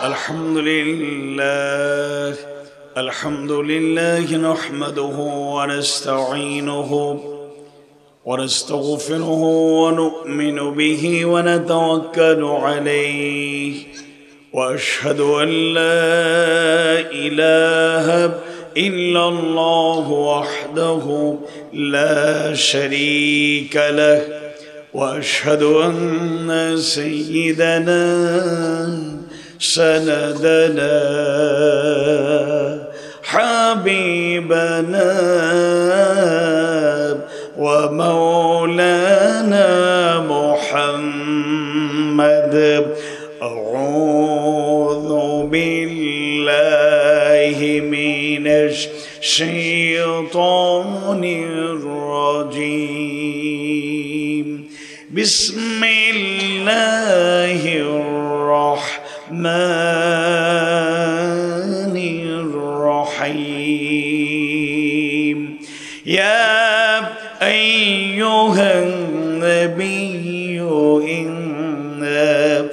الحمد لله نحمده ونستعينه ونستغفره ونؤمن به ونتوكل عليه وأشهد أن لا إله إلا الله وحده لا شريك له وأشهد أن سيدنا سندنا حبيبنا ومولانا محمد أعوذ بالله من الشيطان الرجيم بسم الله الرحمن الرحيم يا أيها النبي إنا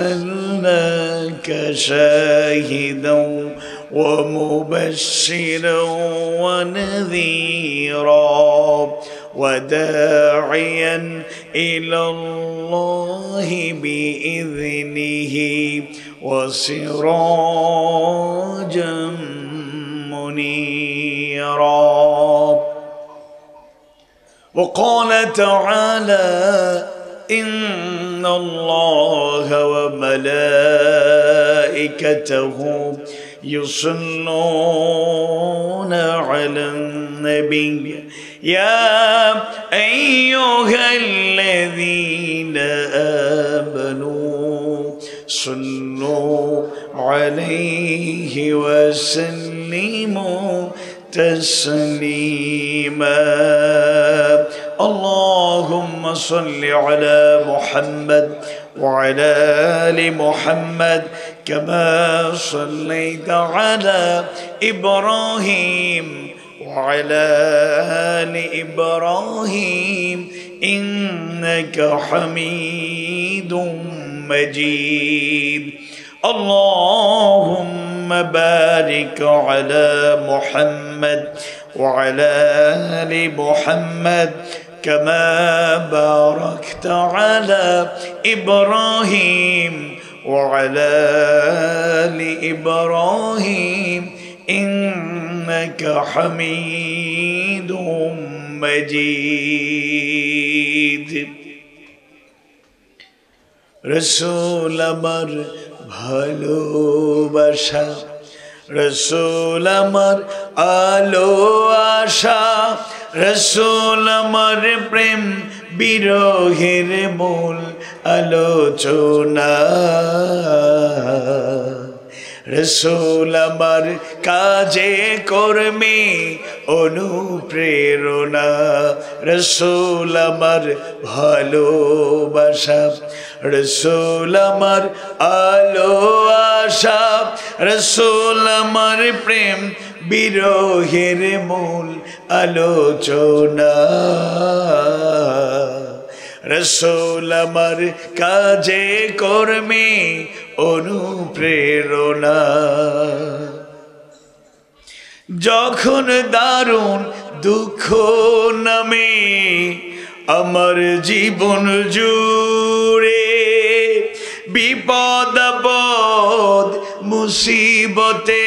أرسلناك شاهدا ومبشرا ونذيرا وداعيا إلى الله بإذنه وسراجا منيرا وقال تعالى إن الله وملائكته يصلون على النبي يا أيها الذين آمنوا صلوا عليه وسلموا تسليما اللهم صل على محمد وعلى آل محمد كما صليت على إبراهيم وعلى آل إبراهيم إنك حميد مجيد اللهم بارك على محمد وعلى آل محمد كما باركت على إبراهيم وعلى آل إبراهيم إنك حميد مجيد رسول আমার ভালোবাসা রসুল আমার আলো আশা রসুল আমার প্রেম বিরহের মূল আলোচনা রসুল আমার কাজে কর্মে অনুপ্রেরণা রসুল আমার ভালোবাসা রসুল আমার আলো আশা রসুল আমার প্রেম বিরহের মূল আলোচনা রসুল আমার কাজে কর্মে অনুপ্রেরণা যখন দারুণ দুঃখ নামে আমার জীবন জুড়ে বিপদ আপদ মুসিবতে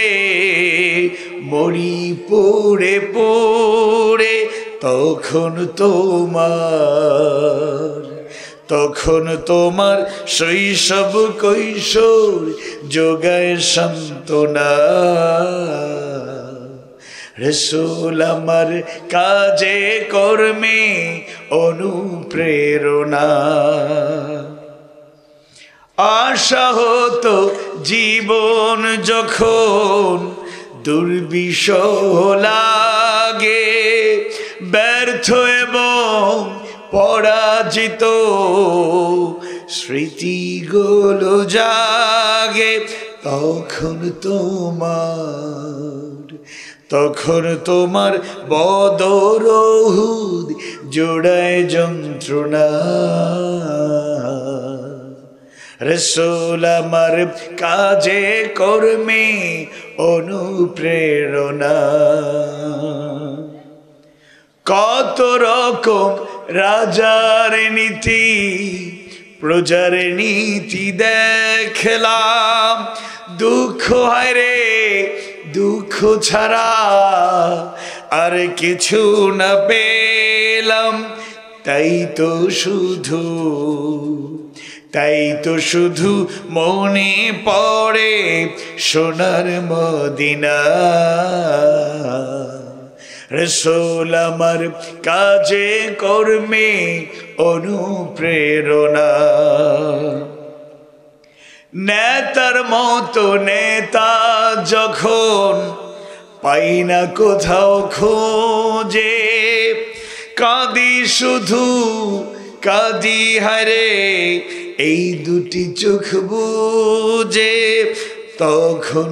মরি পড়ে পড়ে তখন তোমার শৈশব কৈশোর যোগায় সান্ত্বনা রসুল আমার কাজে কর্মে অনুপ্রেরণা আশা হতো জীবন যখন দুর্বিষহ লাগে ব্যর্থ এবং পরাজিত স্মৃতিগুলো জাগে তখন তোমার বদর উহুদ জোড়ায় যন্ত্রণা রসুল আমার কাজে কর্মে অনুপ্রেরণা। কত রকম রাজার নীতি প্রজার নীতি দেখলাম, দুঃখ হয় রে দুঃখ ছাড়া আর কিছু না পেলাম। তাই তো শুধু মনে পড়ে সোনার মদিনা। রসুল আমার কাজে কর্মে অনুপ্রেরণা। নেতার মতো নেতা যখন পাই না কোথাও খোঁজে, কাঁদি শুধু কাঁদি হারে এই দুটি চোখ বুজে। তখন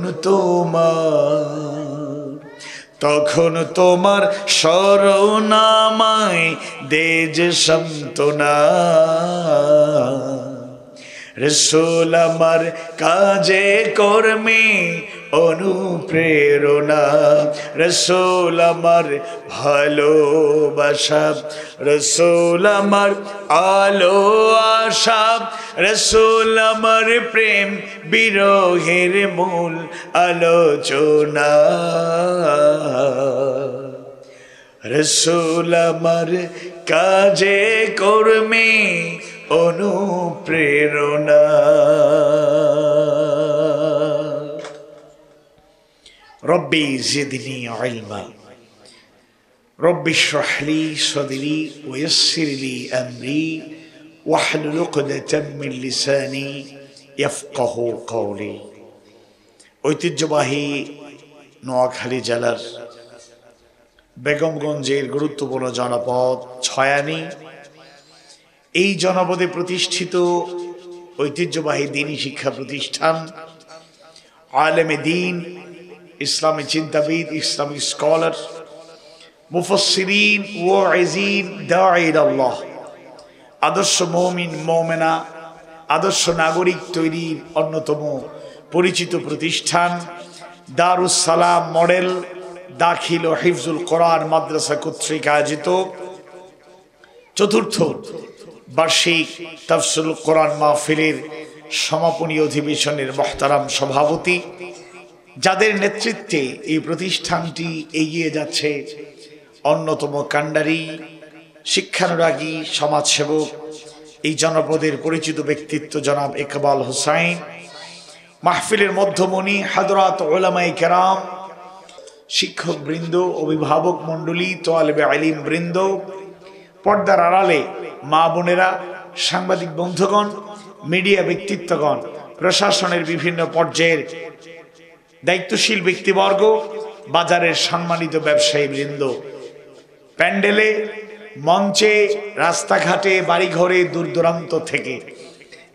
তোমার শরণামায় দে যে সান্ত্বনা। রসুল আমার কাজে কর্মে অনুপ্রেরণা। রসুল আমার ভালোবাসা, রসুল আমার আলো আশা, রসুল আমার প্রেম বিরহের মূল আলোচনা। রসুল আমার কাজে কর্মে অনুপ্রেরণা। রব্বি জিদনি ইলমা, রব্বি ইশরাহ লি সাদরি ওয়া ইয়াসসির লি আমরি ওয়াহলুল উকদাতাম মিন লিসানি ইয়াফকাহু কওলি। ঐতিহ্যবাহী নোয়াখালী জেলার বেগমগঞ্জের গুরুত্বপূর্ণ জনপদ ছয়ানী, এই জনপদে প্রতিষ্ঠিত ঐতিহ্যবাহী দ্বীনি শিক্ষা প্রতিষ্ঠান আলেমে দ্বীন, ইসলামী চিন্তাবিদ, ইসলামিক স্কলার, মুফাসসিরিন, ওয়াইজিন, দাঈ ইলাল্লাহ, আদর্শ মুমিন মুমিনা, আদর্শ নাগরিক তৈরির অন্যতম পরিচিত প্রতিষ্ঠান দারুস সালাম মডেল দাখিল ও হিফজুল কোরআন মাদ্রাসা কর্তৃক আয়োজিত চতুর্থ বার্ষিক তাফসীরুল কোরআন মাহফিলের সমাপনী অধিবেশনের মুহতারাম সভাপতি, যাদের নেতৃত্বে এই প্রতিষ্ঠানটি এগিয়ে যাচ্ছে, অন্যতম কান্ডারি, শিক্ষানুরাগী, সমাজসেবক, এই জনপদের পরিচিত ব্যক্তিত্ব জনাব ইকবাল হোসাইন, মাহফিলের মধ্যমণি হযরত উলামায়ে কেরাম, শিক্ষক বৃন্দ, অভিভাবক মণ্ডলী, তালেবে ইলম বৃন্দ, পর্দার আড়ালে মা বোনেরা, সাংবাদিক বন্ধুগণ, মিডিয়া ব্যক্তিত্বগণ, প্রশাসনের বিভিন্ন পর্যায়ের দায়িত্বশীল ব্যক্তিবর্গ, বাজারের সম্মানিত ব্যবসায়ী বৃন্দ, প্যান্ডেলে, মঞ্চে, রাস্তাঘাটে, বাড়িঘরে, দূর দূরান্ত থেকে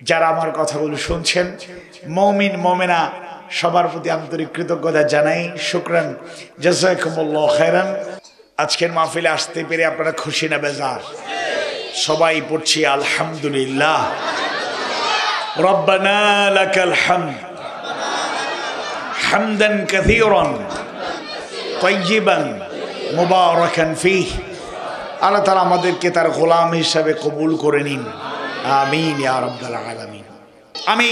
যারা আমার কথাগুলো শুনছেন, মুমিন মুমিনা, সবার প্রতি আন্তরিক কৃতজ্ঞতা জানাই। শুকরান, জাযাকুমুল্লাহু খাইরান। আজকের মাহফিলে আসতে পেরে আপনারা খুশি না বেজার? সবাই পড়ছি আলহামদুলিল্লাহ। রব্বানা লাকাল হামদ হামদান কাসীরান তাইয়িবান মুবারাকান ফীহ। আল্লাহ তাআলা আমাদেরকে তার গোলাম হিসাবে কবুল করে নিন, আমিন ইয়া রাব্বাল আলামিন। আমি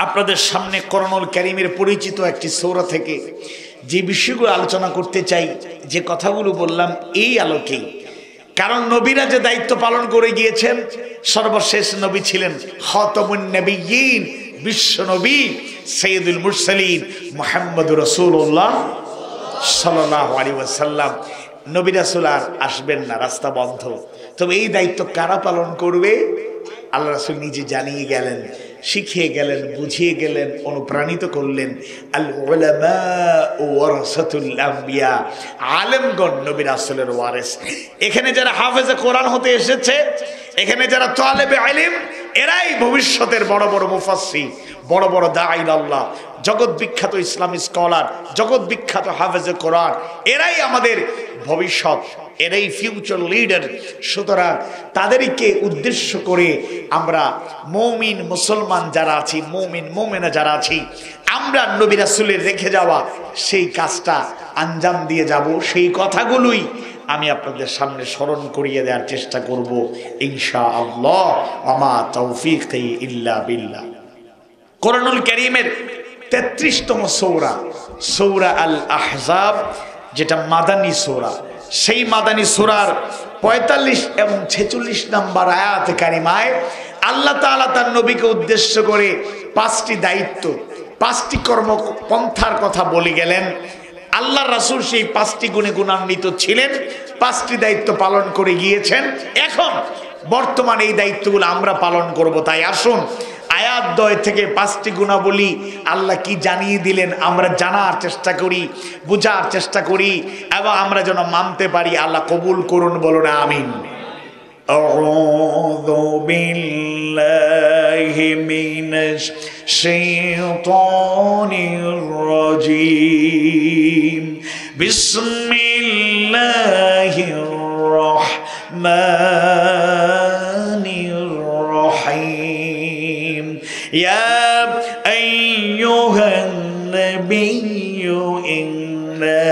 আপনাদের সামনে কোরআনুল কারীমের পরিচিত একটি সূরা থেকে যে বিষয়গুলো আলোচনা করতে চাই, যে কথাগুলো বললাম এই আলোকেই, কারণ নবীরা যে দায়িত্ব পালন করে গিয়েছেন, সর্বশেষ নবী ছিলেন খাতামুন নবিয়্যিন, বিশ্ব নবী সাইয়্যিদুল মুরসালিন মুহাম্মদুর রাসূলুল্লাহ সাল্লাল্লাহু আলাইহি ওয়াসাল্লাম। নবী রাসূল আর আসবেন না, রাস্তা বন্ধ। তবে এই দায়িত্ব কারা পালন করবে? আল্লাহ রাসূল নিজে জানিয়ে গেলেন, শিখিয়ে গেলেন, বুঝিয়ে গেলেন, অনুপ্রাণিত করলেন। আল উলামা ওয়ারাসাতুল আম্বিয়া, আলেমগণ নবী রাসূলের ওয়ারিস। এখানে যারা হাফেজে কোরআন হতে এসেছে, এখানে যারা তালেবে ইলম, এরাই ভবিষ্যতের বড় বড় মুফাসসির, বড় বড় দাঈ আল্লাহ, জগৎ বিখ্যাত ইসলামী স্কলার, জগৎ বিখ্যাত হাফেজে কোরআন। এরাই আমাদের ভবিষ্যৎ, এরাই ফিউচার লিডার। সুতরাং তাদেরকে উদ্দেশ্য করে আমরা মুমিন মুসলমান যারা আছি, মুমিন মুমিনা যারা আছি, আমরা নবী রাসূলের রেখে যাওয়া সেই কাজটা আঞ্জাম দিয়ে যাব। সেই কথাগুলোই আমি আপনাদের সামনে স্মরণ করিয়ে দেওয়ার চেষ্টা করব ইনশাআল্লাহ। ওয়া তাওফীকি ইল্লা বিল্লাহ। কোরআনুল কারীমের 33তম সূরা, সূরা আল আহজাব, যেটা মাদানী সূরা, সেই মাদানী সূরার 45 এবং 46 নম্বর আয়াত কারিমায় আল্লাহ তাআলা তার নবীকে উদ্দেশ্য করে 5টি দায়িত্ব, 5টি কর্মপন্থার কথা বলে গেলেন। আল্লাহ রাসূল সেই 5টি গুণে গুণান্বিত ছিলেন, 5টি দায়িত্ব পালন করে গিয়েছেন। এখন বর্তমানে এই দায়িত্বগুলো আমরা পালন করব। তাই আসুন আয়াত 2 থেকে 5টি গুণাবলী আল্লাহ কি জানিয়ে দিলেন আমরা জানার চেষ্টা করি, বোঝার চেষ্টা করি, এবং আমরা যেন মানতে পারি। আল্লাহ কবুল করুন, বলুন আমিন। আউযু বিল্লাহি মিনাশ শাইতানির রাজীম। বিসমিল্লাহির রাহমানির রাহিম। ইয়া আইয়ুহান নাবিয়্যু ইন্না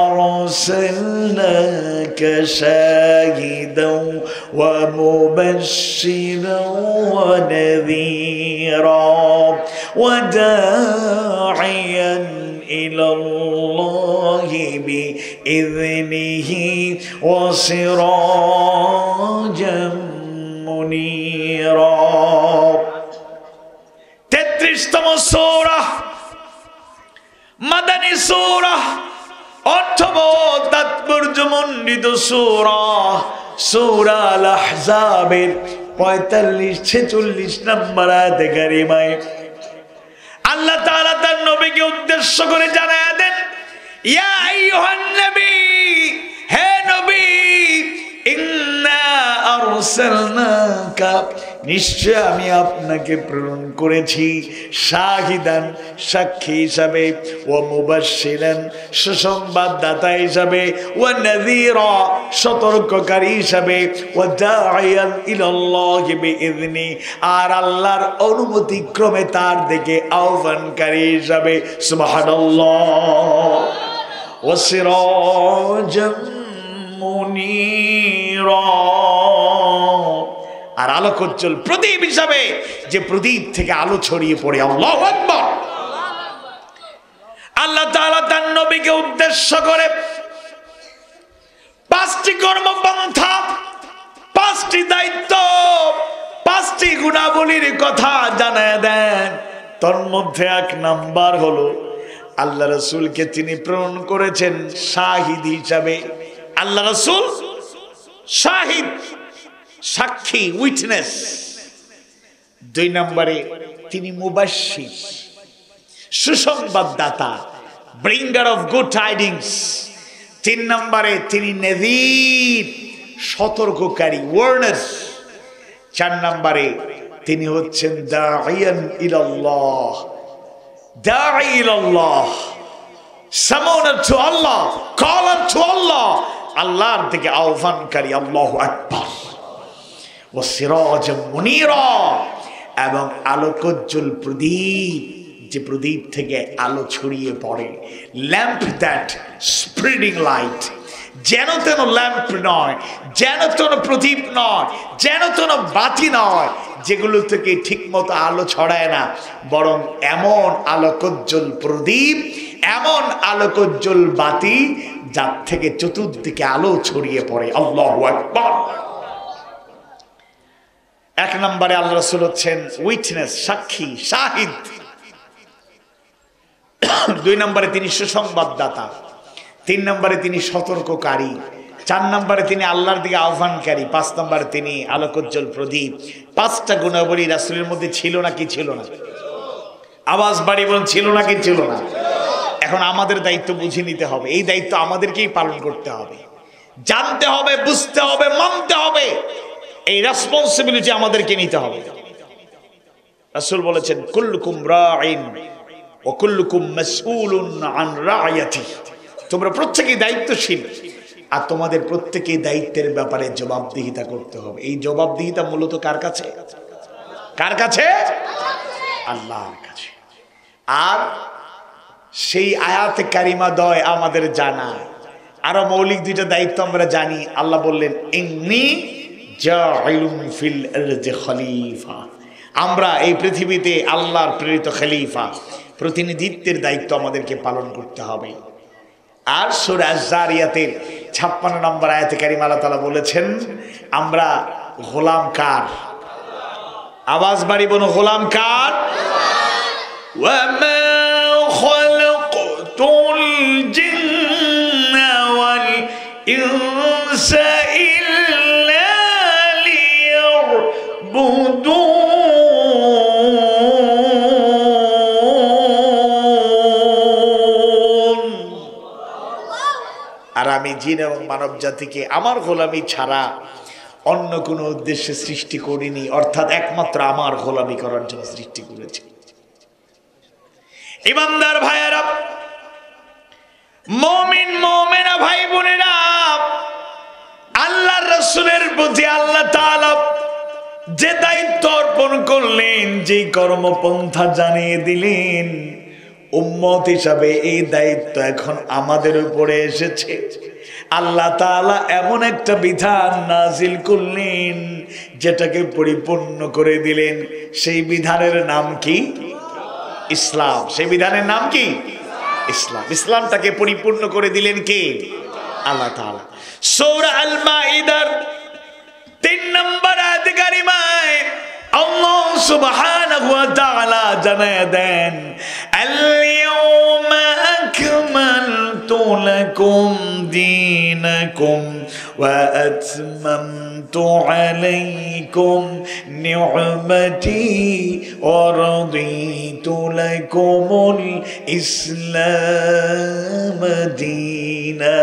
আরসালনাকা শাহিদাও ওয়া মুবাশশিরাও ওয়া নাযীরা ওয়া দা'iয়ান ইলাল্লাহি বিইذনিহি ওয়া সিরাজাম মুনীরা। 33তম সূরা, মাদানী সূরা, অর্থবোধ তাৎপর্যমণ্ডিত সূরা, সূরা আল আহজাবের 45-46 নম্বর আয়াত কারিমায় আল্লাহ তাআলা তার নবীকে উদ্দেশ্য করে জানায়া দেন, ইয়া আইয়ুহান নবী, হে নবী, ইন্না আরসালনাকা, নিশ্চয় আমি আপনাকে প্রেরণ করেছি, শাহিদান, সাক্ষী হিসাবে, ওয়া মুবাশশিরান, সুসংবাদদাতা হিসাবে, ওয়া নাযীরা, সতর্ককারী হিসাবে, ওয়া দা'iয়ান ইলাল্লাহি বিইذনি, আর আল্লাহর অনুমতি ক্রমে তার দিকে আহ্বানকারী হিসাবে। সুবহানাল্লাহ। ওয়া সিরাজাম মুনীরা, আর আলোকোজ্জ্বল প্রদীপ হিসাবে, যে প্রদীপ থেকে আলো ছড়িয়ে পড়ে। আল্লাহু আকবার। আল্লাহ তাআলা তার নবীকে উদ্দেশ্য করে 5টি কর্মপন্থা, 5টি দায়িত্ব, 5টি গুণাবলীর কথা জানায় দেন। তার মধ্যে 1 নাম্বার হলো আল্লাহ রাসূলকে তিনি প্রেরণ করেছেন শাহিদ হিসাবে। আল্লাহ রাসূল শাহিদ, সাক্ষী, উইটনেস। 2 নম্বরে তিনি মুবাশশির, সুসংবাদদাতা, ব্রিঙ্গার অফ গুড টাইডিংস। 3 নম্বরে তিনি নাযীর, সতর্ককারী, ওয়ার্নার। 4 নম্বরে তিনি হচ্ছেন দাঈয়ান ইলাল্লাহ, দাঈ ইলাল্লাহ, সামাউনার টু আল্লাহ, কলার টু আল্লাহ, আল্লাহর দিকে আহ্বানকারী। আল্লাহু আকবার। ওয়া সিরাজাম মুনীরা, এবং আলোকোজ্জ্বল প্রদীপ, যে প্রদীপ থেকে আলো ছড়িয়ে পড়ে। ল্যাম্প দ্যাট স্প্রেডিং লাইট, যেন তেন ল্যাম্প নয়, যেন তেন প্রদীপ নয়, যেন তেন বাতি নয়, যেগুলো থেকে ঠিক মতো আলো ছড়ায় না, বরং এমন আলোকোজ্জ্বল প্রদীপ, এমন আলোকোজ্জ্বল বাতি যার থেকে চতুর্দিকে আলো ছড়িয়ে পড়ে। আল্লাহু আকবার। 1 নম্বরে আল্লাহ রাসূল হচ্ছেন উইটনেস, সাক্ষী, শাহিদ। 2 নম্বরে তিনি সুসংবাদদাতা। 3 নম্বরে তিনি সতর্ককারী। 4 নম্বরে তিনি আল্লাহর দিকে আহ্বানকারী। 5 নম্বরে তিনি আলোকোজ্জ্বল প্রদীপ। 5টা গুণাবলী রাসূলের মধ্যে ছিল নাকি ছিল না? আওয়াজ বাড়ি বলুন, ছিল নাকি ছিল না? এখন আমাদের দায়িত্ব বুঝে নিতে হবে। এই দায়িত্ব আমাদেরকেই পালন করতে হবে, জানতে হবে, বুঝতে হবে, মানতে হবে। এই রেসপন্সিবিলিটি আমাদেরকে নিতে হবে। রাসূল বলেছেন কুল্লুকুম রাঈন ওয়া কুল্লুকুম মাসউলুন আন রা'য়াতিহি, তোমরা প্রত্যেকেই দায়িত্বশীল আর তোমাদের প্রত্যেকেই দায়িত্বের ব্যাপারে জবাবদিহিতা করতে হবে। এই জবাবদিহিতা মূলত কার কাছে? কার কাছে? আল্লাহর কাছে। আর সেই আয়াতে কারিমা দয় আমাদের জানা, আরো মৌলিক দুইটা দায়িত্ব আমরা জানি। আল্লাহ বললেন ইন্নী জাইলুন ফিল আরদি খলিফা, আমরা এই পৃথিবীতে আল্লাহর প্রেরিত খলিফা, প্রতিনিধিত্বের দায়িত্ব আমাদেরকে পালন করতে হবে। আর সূরা আয-যারিয়াতের 56 নম্বর আয়াতে কারিমা আল্লাহ তাআলা বলেছেন আমরা গোলাম কার? আওয়াজ বাড়ি বলো, গোলাম কার? ওয়া মা খালাকতুল জিন্না ওয়াল ইনসা ইল্লা লিয়াবুদুন। আর আমি জিন এবং মানব জাতিকে আমার গোলামি ছাড়া অন্য কোনো উদ্দেশ্যে সৃষ্টি করিনি, অর্থাৎ একমাত্র আমার গোলামি করার জন্য সৃষ্টি করেছি। ইমানদার ভাইয়েরা, মুমিন মুমিনা ভাই বোনেরা, আল্লাহর রাসূলের প্রতি আল্লাহ তাআলা যে দায়িত্ব অর্পণ করলেন, যে কর্মপন্থা জানিয়ে দিলেন, উম্মত হিসাবে এই দায়িত্ব এখন আমাদের উপরে এসেছে। আল্লাহ তাআলা এমন একটা বিধান নাজিল করলেন যেটাকে পরিপূর্ণ করে দিলেন। সেই বিধানের নাম কি? ইসলাম। সেই বিধানের নাম কি? ইসলাম। ইসলামটাকে পরিপূর্ণ করে দিলেন কে? আল্লাহ তাআলা। সূরা আল মাইদার 3 নম্বর আয়াতে কারিমায় আল্লাহ সুবহানাহু ওয়া তাআলা জানায় দেন আল-ইয়াওমা আকমালতু লাকুম দীনাকুম ওয়া আতমামতু আলাইকুম নি'মাতি ওয়া রাদিতু লাকুমুল ইসলাম দীনা।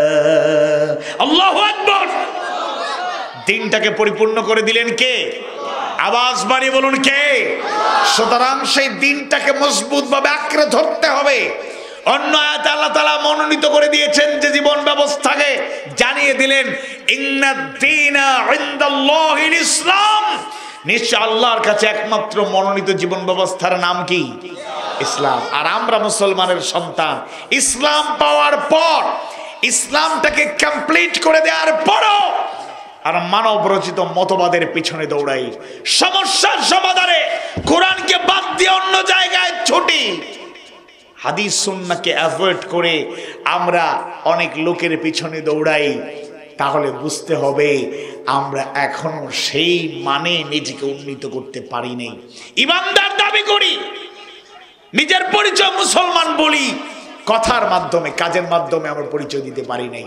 আল্লাহু আকবার। দিনটাকে পরিপূর্ণ করে দিলেন কে? আওয়াজ বাড়িয়ে বলুন কে? সুতরাং সেই দিনটাকে মজবুত ভাবে আঁকড়ে ধরতে হবে। অন্য আয়াতে আল্লাহ তাআলা মনোনীত করে দিয়েছেন যে জীবন ব্যবস্থাকে জানিয়ে দিলেন ইন্নাদ-দীনা ইনদাল্লাহিল ইসলাম, নিশ্চয় আল্লাহর কাছে একমাত্র মনোনীত জীবন ব্যবস্থার নাম কি? ইসলাম। আর আমরা মুসলমানের সন্তান, ইসলাম পাওয়ার পর, ইসলামটাকে কমপ্লিট করে দেওয়ার পরও আর মানব রচিত মতবাদের পিছনে দৌড়াই, সমস্যার সমাধানে কোরআনকে বাদ দিয়ে অন্য জায়গায় ছুটি, হাদিস সুন্নাহকে অ্যাভয়েড করে আমরা অনেক লোকের পিছনে দৌড়াই, তাহলে বুঝতে হবে আমরা এখনো সেই মানে নিজেকে উন্নীত করতে পারি নাই। ইমানদার দাবি করি, নিজের পরিচয় মুসলমান বলি, কথার মাধ্যমে কাজের মাধ্যমে আমরা পরিচয় দিতে পারি নাই।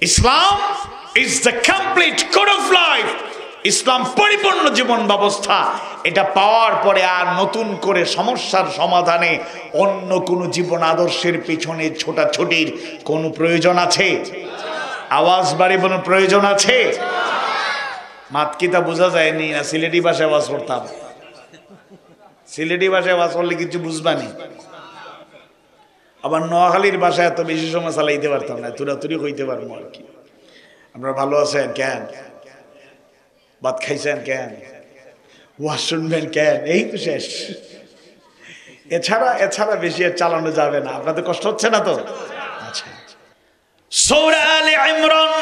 ইসলাম is the complete code of life, ইসলাম পরিপূর্ণ জীবন ব্যবস্থা। এটা পাওয়ার পরে আর নতুন করে সমস্যার সমাধানে অন্য কোনো জীবন আদর্শের পিছনে ছোটাছুটির কোনো প্রয়োজন আছে? আওয়াজ বাড়ি বলুন, প্রয়োজন আছে? মাতকিতা বোঝা যায়নি না, সিলেটি ভাষায় আওয়াজ করতাম, সিলেটি ভাষায় আওয়াজ করলে কিছু বুঝবানি। আবার নোয়াখালীর ভাষায় এত বেশি সময় চালাইতে পারতাম না, তুরাতুরি হইতে পারবো আর কি। আপনারা ভালো আছেন কেন? ভাত খাইছেন কেন? ওয়াজ শুনবেন কেন? এই তো শেষ। এছাড়া বেশি আর চালানো যাবে না। আপনাদের কষ্ট হচ্ছে না তো? আচ্ছা, সূরা আলে ইমরান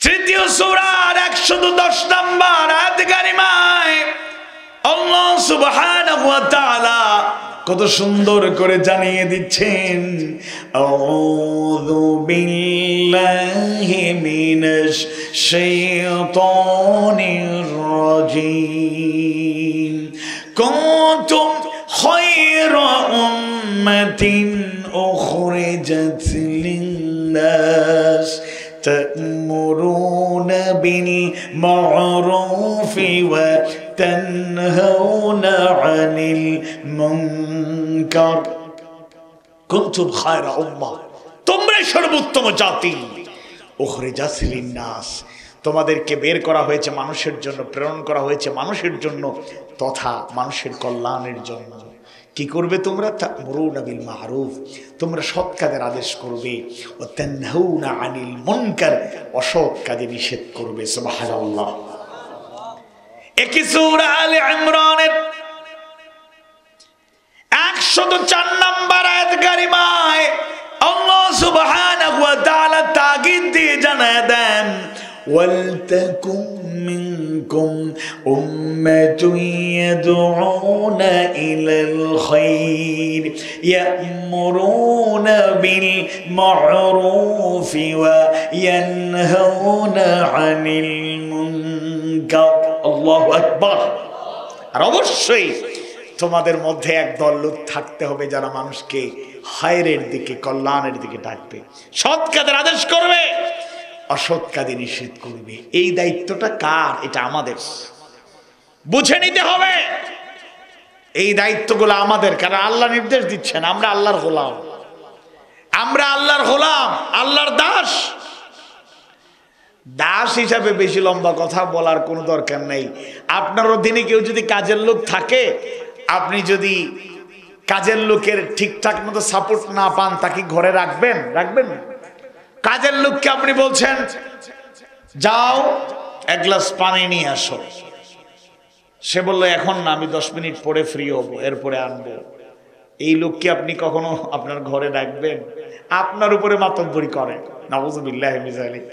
3য় সূরার 110 নম্বর আয়াত কারিমায় আল্লাহ সুবহানাহু ওয়া তাআলা কত সুন্দর করে জানিয়ে দিচ্ছেন আউযু বিল্লাহি মিনাশ শাইতানির রাজীম কুনতুম খায়রা উম্মাতিন উখরিজাত লিন-নাস تأمرون بالمعروف وتنهون عن المنكر كنتم خير أمة, তোমরা সর্বোত্তম জাতি, উখরিজাত লিন-নাস, তোমাদেরকে বের করা হয়েছে মানুষের জন্য, প্রেরণ করা হয়েছে মানুষের জন্য তথা মানুষের কল্যাণের জন্য। কি করবে তোমরা? তা'মুরুনা বিল মা'রুফ, তোমরা সৎ কাজের আদেশ করবে, ওয়া তানহাউনা আনিল মুনকার, অসৎ কাজে নিষেধ করবে। সুবহানাল্লাহ। একই সূরা আলে ইমরানের 104 নম্বর আয়াত কারিমায় আল্লাহ সুবহানাহু ওয়া তাআলা তাকিদ দিয়ে জানায় দেন, ওয়ালতাকুম মিনকুম উম্মাতুন ইয়াদউনা ইলাল খায়র ইয়া'মুরুনা বিল মা'রুফি ওয়া ইয়ানহাউনা আনিল মুনকার। আল্লাহু আকবার। আর অবশ্যই তোমাদের মধ্যে একদল লোক থাকতে হবে যারা মানুষকে খায়রের দিকে, কল্যাণের দিকে ডাকবে, সৎ কাজের আদেশ করবে, অসৎ কাজে নিষেধ করবে। এই দায়িত্বটা কার? এটা আমাদের, বুঝে নিতে হবে। এই দায়িত্বগুলো আমাদের, কারণ আল্লাহ নির্দেশ দিচ্ছেন। আমরা আল্লাহর গোলাম, আমরা আল্লাহর গোলাম, আল্লাহর দাস। দাস হিসাবে বেশি লম্বা কথা বলার কোনো দরকার নেই। আপনার অধীনে কেউ যদি কাজের লোক থাকে, আপনি যদি কাজের লোকের ঠিকঠাক মতো সাপোর্ট না পান, তাকে ঘরে রাখবেন? রাখবেন না। কাজের লোককে আপনি বলছেন যাও এক গ্লাস পানি নিয়ে আসো, সে বললো এখন না, আমি 10 মিনিট পরে ফ্রি হব, এরপরে আনবো। এই লোককে আপনি কখনো আপনার ঘরে রাখবেন? আপনার উপরে মাতব্বরি করে। নাউযুবিল্লাহি মিন যালিক।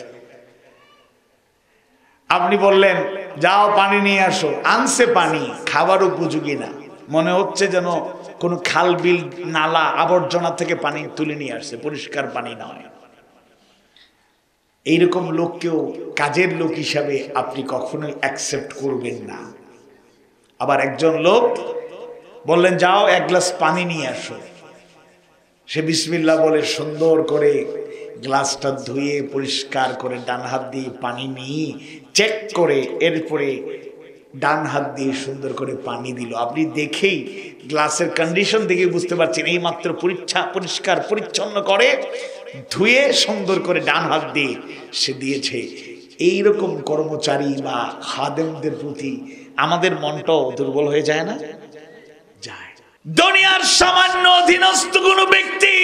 আপনি বললেন যাও পানি নিয়ে আসো, আনছে পানি, খাবার উপযোগী না, মনে হচ্ছে যেন কোনো খাল বিল নালা আবর্জনা থেকে পানি তুলে নিয়ে আসছে, পরিষ্কার পানি নয়। এইরকম লোককেও কাজের লোক হিসাবে আপনি কখনোই অ্যাকসেপ্ট করবেন না। আবার একজন লোক বললেন যাও এক গ্লাস পানি নিয়ে আসো, সে বিসমিল্লাহ বলে সুন্দর করে গ্লাসটা ধুয়ে পরিষ্কার করে ডান হাত দিয়ে পানি নিয়ে চেক করে এরপরে ডান হাত দিয়ে সুন্দর করে পানি দিল। আপনি দেখেই গ্লাসের কন্ডিশন দেখে বুঝতে পারছেন এই মাত্র পরিষ্কার পরিচ্ছন্ন করে ধুয়ে সুন্দর করে ডান হাত দিয়ে সে দিয়েছে। এইরকম কর্মচারী বা খাদেমদের প্রতি আমাদের মনটাও দুর্বল হয়ে যায় না? যায়। দুনিয়ার সামান্য অধীনস্থ কোনো ব্যক্তি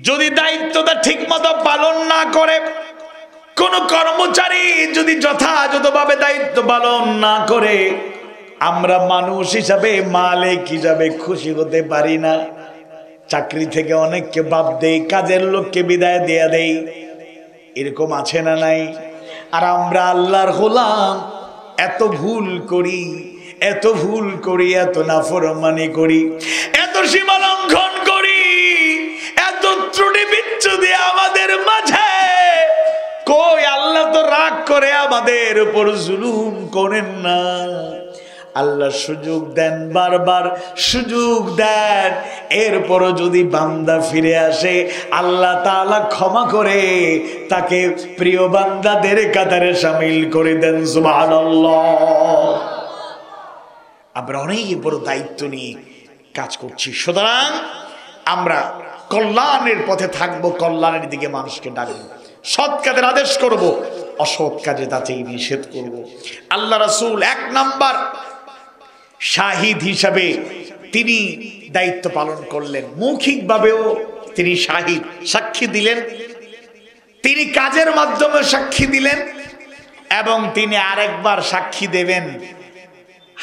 যদি দায়িত্বটা ঠিক মতো পালন না করে, কোন কর্মচারী যদি যথাযথভাবে দায়িত্ব পালন না করে, আমরা মানুষ হিসাবে, মালিক হিসাবে খুশি হতে পারি না। চাকরি থেকে অনেককে বাদ দেই, কাজের লোককে বিদায় দিয়ে দেই, এরকম আছে না নাই? আর আমরা আল্লাহর গোলাম, এত ভুল করি, এত ভুল করি, এত নাফরমানি করি, এত সীমা লঙ্ঘন করি, এত ত্রুটি বিচ্যুতি আমাদের মাঝে। কই আল্লাহ তো রাগ করে আমাদের উপর জুলুম করেন না। আল্লাহ সুযোগ দেন, বারবার সুযোগ দেন, এরপরও যদি বান্দা ফিরে আসে আল্লাহ তাআলা ক্ষমা করে তাকে প্রিয় বান্দাদের কাতারে শামিল করে দেন। সুবহানাল্লাহ। আমরা অনেক বড় দায়িত্ব নিয়ে কাজ করছি, সুতরাং আমরা কল্যাণের পথে থাকবো, কল্যাণের দিকে মানুষকে ডাকবো, সৎ কাজের আদেশ করব, অসৎ কাজে তাতেই নিষেধ করব। আল্লাহ রাসূল 1 নাম্বার শাহিদ হিসাবে তিনি দায়িত্ব পালন করলেন। মৌখিকভাবেও তিনি শাহিদ, সাক্ষী দিলেন, তিনি কাজের মাধ্যমে সাক্ষী দিলেন, এবং তিনি আরেকবার সাক্ষী দেবেন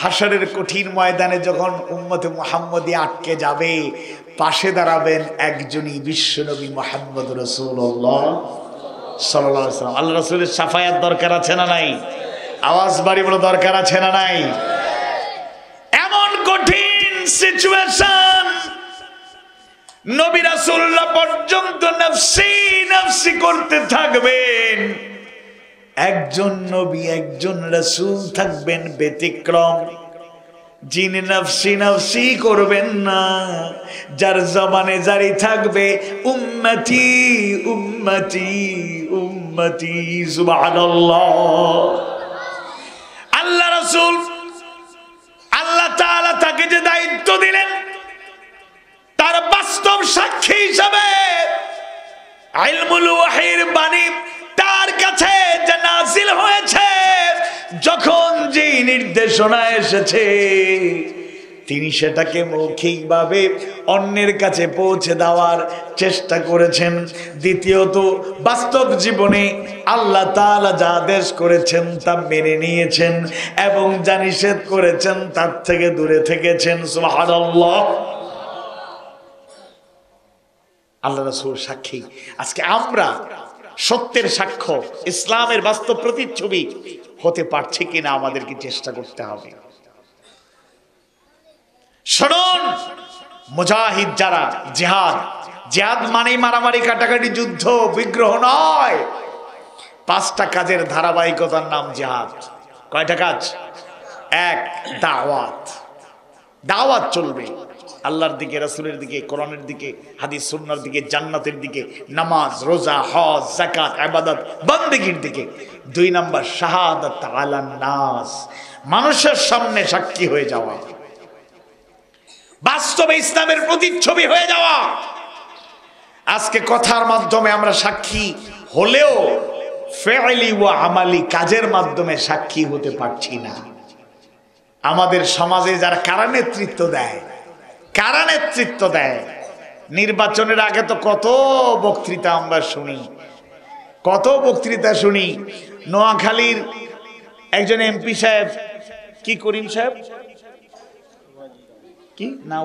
হাসরের কঠিন ময়দানে যখন উম্মতে মুহাম্মদী আটকে যাবে, পাশে দাঁড়াবেন একজনই, বিশ্বনবী মুহাম্মদ রাসূলুল্লাহ সাল্লাল্লাহু আলাইহি ওয়াসাল্লাম। আল্লাহ রাসূলের শাফায়াত দরকার আছে না নাই? আওয়াজ বাড়ি বড় দরকার আছে না নাই? এমন কঠিন সিচুয়েশন, নবী রাসূলুল্লাহ পর্যন্ত নফসি নফসি করতে থাকবেন, একজন নবী একজন রাসূল থাকবেন ব্যতিক্রম, যিনি নফসি নফসি করবেন না, যার জবানে জারি থাকবে উম্মতি উম্মতি উম্মতি। সুবহানাল্লাহ। আল্লাহ রাসূল, আল্লাহ তাআলা তাকে যে দায়িত্ব দিলেন, তার বাস্তব সাক্ষী হিসাবে ইলমুল ওয়াহির বাণী তার কাছে যখন যেই নির্দেশনা এসেছে তিনি সেটাকে মৌখিকভাবে অন্যের কাছে পৌঁছে দেওয়ার চেষ্টা করেছেন। দ্বিতীয়ত, বাস্তব জীবনে আল্লাহ তাআলা যা আদেশ করেছেন তা মেনে নিয়েছেন এবং যা নিষেধ করেছেন তার থেকে দূরে থেকেছেন। সুবহানাল্লাহ। আল্লাহ রাসূল সাক্ষী। আজকে আমরা সত্যের সাক্ষ্য, ইসলামের বাস্তব প্রতিচ্ছবি হতে পারছি কিনা আমাদেরকে চেষ্টা করতে হবে। শুনুন, মুজাহিদ যারা, জিহাদ, জিহাদ মানে মারামারি কাটাকাটি যুদ্ধ বিগ্রহ নয়। 5টা কাজের ধারাবাহিকতার নাম জিহাদ। কয়টা কাজ? 1, দাওয়াত। দাওয়াত চলবে আল্লাহর দিকে, রাসূলের দিকে, কোরআনের দিকে, হাদিস সুন্নাহর দিকে, জান্নাতের দিকে, নামাজ, রোজা, হজ, যাকাত, ইবাদত, বন্দেগীর দিকে। 2 নাম্বার শাহাদাত আলান নাস, মানুষের সামনে সাক্ষী হয়ে যাওয়া, বাস্তবে ইসলামের প্রতিচ্ছবি হয়ে যাওয়া। আজকে কথার মাধ্যমে আমরা সাক্ষী হলেও ফেইলি ওয়া আমালি, কাজের মাধ্যমে সাক্ষী হতে পারছি না। আমাদের সমাজে যারা কারা নেতৃত্ব দেয়, কারা নেতৃত্ব দেয়, নির্বাচনের আগে তো কত বক্তৃতা আমরা শুনি, কত বক্তৃতা শুনি। নোয়াখালীর একজন এমপি সাহেব, কি করিম সাহেব, কি না,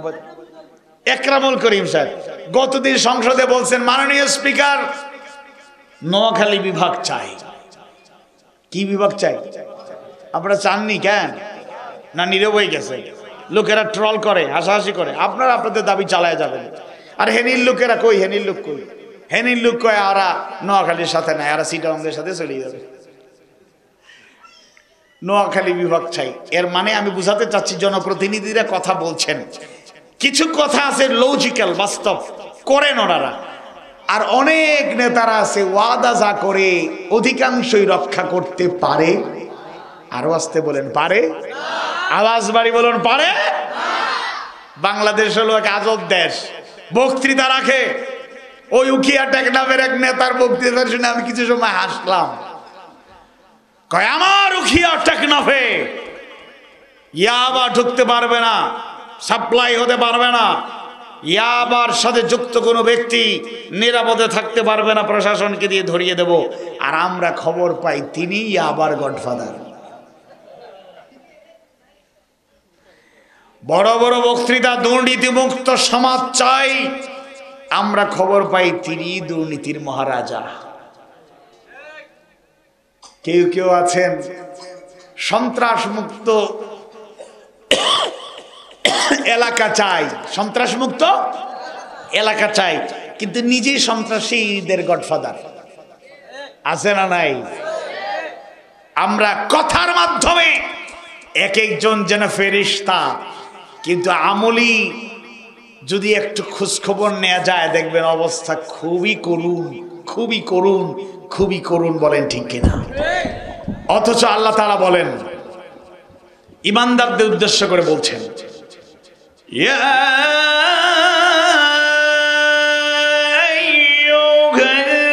একরামুল করিম সাহেব গতদিন সংসদে বলছেন, মাননীয় স্পিকার, নোয়াখালী বিভাগ চাই। কি বিভাগ চাই? আপনারা চাননি কেন? না নীরব হয়ে গেছে? লোকেরা ট্রল করে, হাসাহাসি করে, আপনারা আপনাদের দাবি চালায় যাবেন। আর হেনির লোকেরা কই? হেনির লোক কই? হেনির লোক কয় আরা নোয়াখালীর সাথে নাই, আরা চিটাগাংয়ের সাথে চলে যাবে। নোয়াখালী বিভাগ চাই এর মানে আমি বুঝাতে চাচ্ছি, জনপ্রতিনিধিরা কথা বলছেন, কিছু কথা আছে লজিক্যাল, বাস্তব করেন ওনারা। আর অনেক নেতারা আছে ওয়াদা যা করে অধিকাংশই রক্ষা করতে পারে। আরো আসতে বলেন, পারে? আওয়াজ বাড়ি বলুন, পারে? বাংলাদেশ হলো এক আজব দেশ। বক্তৃতা রাখে, ওই উখিয়া টেকনাফের এক নেতার বক্তৃতা শুনে আমি কিছু সময় হাসলাম। কয়, আমার উখিয়া টেকনাফে ইয়াবা ঢুকতে পারবে না, সাপ্লাই হতে পারবে না, ইয়াবার সাথে যুক্ত কোনো ব্যক্তি নিরাপদে থাকতে পারবে না, প্রশাসনকে দিয়ে ধরিয়ে দেব। আর আমরা খবর পাই তিনি ইয়াবার গডফাদার। বড় বড় বক্তৃতা, দুর্নীতিমুক্ত সমাজ চাই, আমরা খবর পাই তিনি দুর্নীতির মহারাজা। কেউ কেউ আছেন সন্ত্রাস মুক্ত এলাকা চাই, সন্ত্রাস মুক্ত এলাকা চাই, কিন্তু নিজেই সন্ত্রাসীদের গডফাদার। আছে না নাই? আমরা কথার মাধ্যমে এক একজন যেন ফেরেশতা, কিন্তু আমলি যদি একটু খোঁজখবর নেওয়া যায় দেখবেন অবস্থা খুবই করুণ, খুবই করুণ, খুবই করুণ। বলেন ঠিক কিনা? অথচ আল্লাহ তাআলা বলেন, ইমানদারদের উদ্দেশ্য করে বলছেন, ইয়া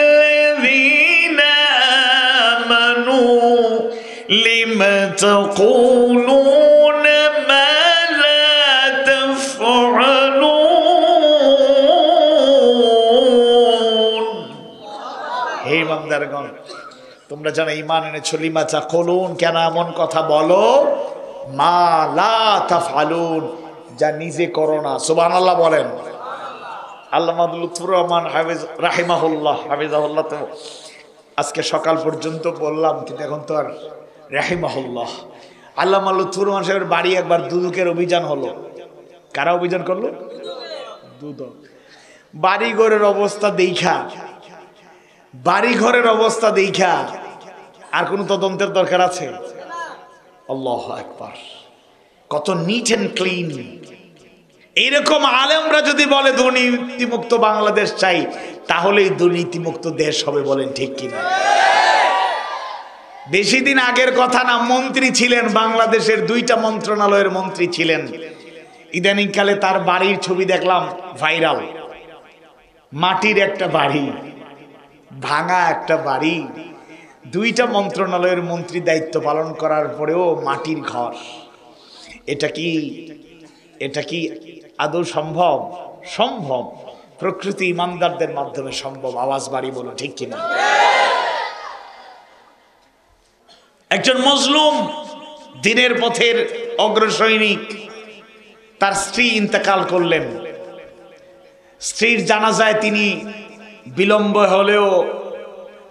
আইয়ুহাল্লাযীনা আমানু লিমা তাকুলুনা মা লা তাফআলুন। হে ইমানদারগণ, তোমরা যারা ঈমান এনেছো, লিমা তাকুলুন, কেন এমন কথা বলো, মা লা তাফআলুন, যা নিজে করো না। সুবহানাল্লাহ বলেন। আল্লামা লুৎফুর রহমান হাফেজ রাহিমাহুল্লাহ, হাফিজাহুল্লাহ, তো আজকে সকাল পর্যন্ত বললাম, কিন্তু এখন তো আর রাহিমাহুল্লাহ। আল্লামা লুৎফুর রহমান সাহেবের বাড়ি একবার দুদকের অভিযান হলো। কারা অভিযান করলো? দুদক। বাড়ি ঘরের অবস্থা দেখা, বাড়ি ঘরের অবস্থা দেখা আর কোন তদন্তের দরকার আছে? আল্লাহু আকবার। কত নিট এন্ড ক্লিন। এইরকম আলেমরা যদি বলে দুর্নীতিমুক্ত বাংলাদেশ চাই, তাহলেই দুর্নীতিমুক্ত দেশ হবে। বলেন ঠিক কিনা? বেশি দিন আগের কথা না, মন্ত্রী ছিলেন, বাংলাদেশের 2টা মন্ত্রণালয়ের মন্ত্রী ছিলেন। ইদানিং কালে তার বাড়ির ছবি দেখলাম ভাইরাল। মাটির একটা বাড়ি, ভাঙা একটা বাড়ি, দুইটা মন্ত্রণালয়ের মন্ত্রী দায়িত্ব পালন করার পরেও মাটির ঘর, এটা কি আদৌ সম্ভব? সম্ভব, প্রকৃতি ইমানদারদের মাধ্যমে সম্ভব। আওয়াজ বাড়ি বলো ঠিক কিনা? একজন মজলুম দিনের পথের অগ্রসৈনিক, তার স্ত্রী ইন্তেকাল করলেন। স্ত্রীর জানাজায় তিনি বিলম্ব হলেও,